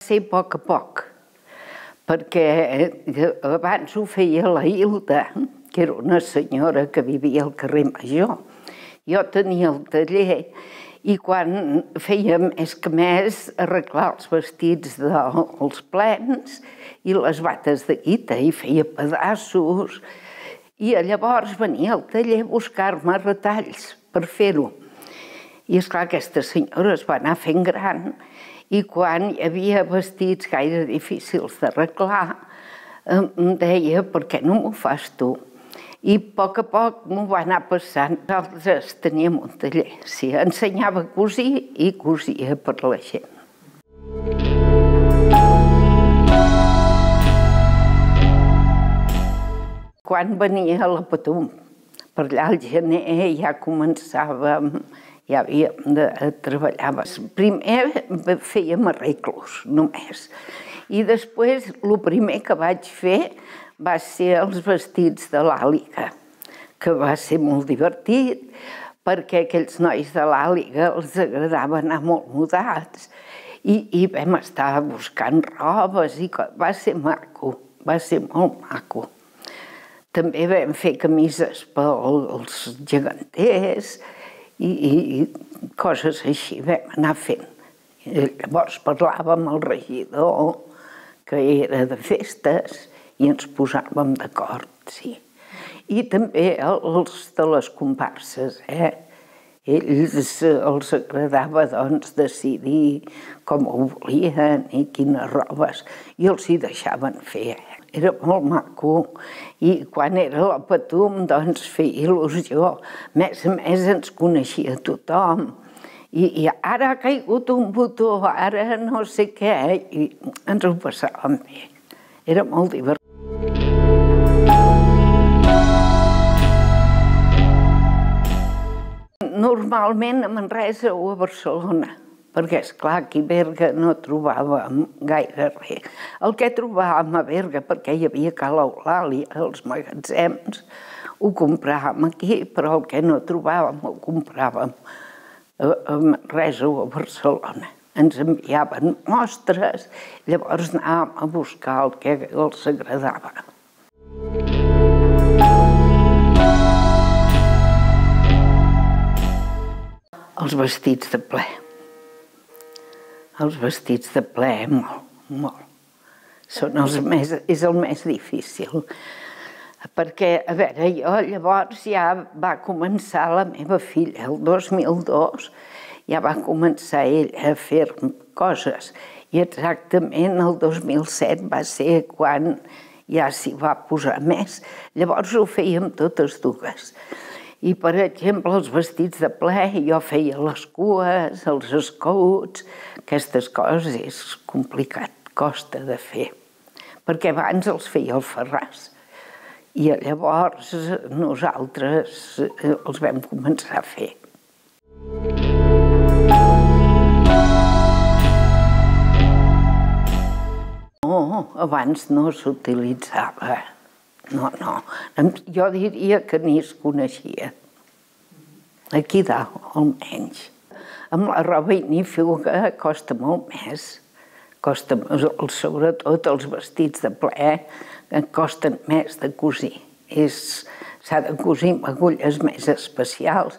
Ser a poc, perquè abans ho feia la Hilda, que era una senyora que vivia al carrer Major. Jo tenia el taller i quan feia més que més arreglar els vestits dels plens i les bates de guita i feia pedaços. I llavors venia al taller a buscar-me retalls per fer-ho. I esclar, aquesta senyora es va anar fent gran i quan hi havia vestits gaire difícils d'arreglar, em deia, per què no m'ho fas tu? I a poc m'ho va anar passant. Nosaltres teníem un taller, sí, ensenyava a cosir i cosia per la gent. Quan venia a la Patum, per allà al gener ja començàvem, ja havíem de treballar. Primer fèiem arreglos, només. I després, el primer que vaig fer va ser els vestits de l'Àliga, que va ser molt divertit, perquè aquells nois de l'Àliga els agradava anar molt mudats i vam estar buscant robes i va ser maco, va ser molt maco. També vam fer camises pels geganters i coses així vam anar fent. Llavors parlàvem amb el regidor, que era de festes, i ens posàvem d'acord, sí. I també els de les comparses, Ells els agradava, doncs, decidir com ho volien i quines robes, i els hi deixaven fer. Era molt maco, i quan era la Patum, doncs, feia il·lusió. A més ens coneixia tothom, i ara ha caigut un botó, ara no sé què, i ens ho passàvem bé. Era molt divertit. Normalment a Manresa o a Barcelona, perquè, esclar, aquí a Berga no trobàvem gaire res. El que trobàvem a Berga, perquè hi havia Ca l'Eulàlia, els magatzems, ho compràvem aquí, però el que no trobàvem ho compràvem a Manresa o a Barcelona. Ens enviaven mostres, llavors anàvem a buscar el que els agradava. Els vestits de ple. Els vestits de ple, molt. És el més difícil. Perquè, a veure, jo llavors ja va començar la meva filla, el 2002, ja va començar ella a fer coses. I exactament el 2007 va ser quan ja s'hi va posar més. Llavors ho fèiem totes dues. I, per exemple, els vestits de ple, jo feia les cues, els escots, aquestes coses és complicat, costa de fer, perquè abans els feia el Ferràs. I llavors nosaltres els vam començar a fer. No, abans no s'utilitzava. No. Jo diria que ni es coneixia. Aquí dalt, almenys. Amb la roba ignífuga costa molt més. Sobretot els vestits de ple costen més de cosir. S'ha de cosir amb agulles més especials.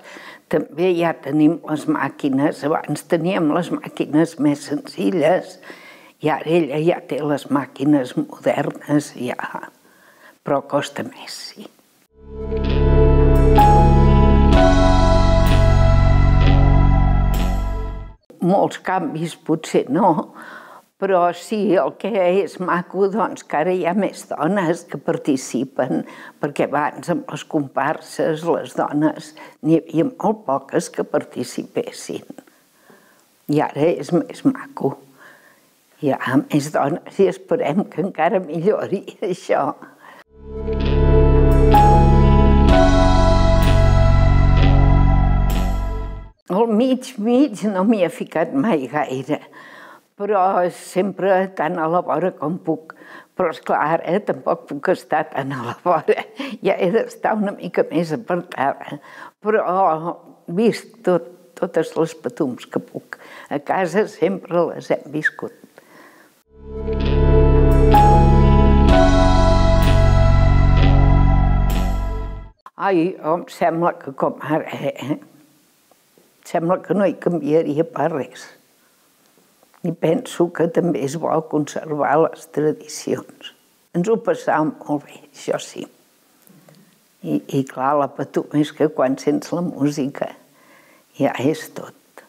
També ja tenim les màquines. Abans teníem les màquines més senzilles i ara ella ja té les màquines modernes, ja. Però costa més, sí. Molts canvis potser no, però sí, el que és maco, doncs, que ara hi ha més dones que participen, perquè abans amb les comparses les dones n'hi havia molt poques que participessin. I ara és més maco. Hi ha més dones i esperem que encara millori això. mig no m'hi he ficat mai gaire, però sempre tant a la vora com puc. Però esclar, ara tampoc puc estar tan a la vora, ja he d'estar una mica més apartada. Però vist totes les patums que puc. A casa sempre les hem viscut. Ai, em sembla que com ara, sembla que no hi canviaria per res. I penso que també és bo conservar les tradicions. Ens ho passàvem molt bé, això sí. I clar, la patum és que quan sents la música ja és tot.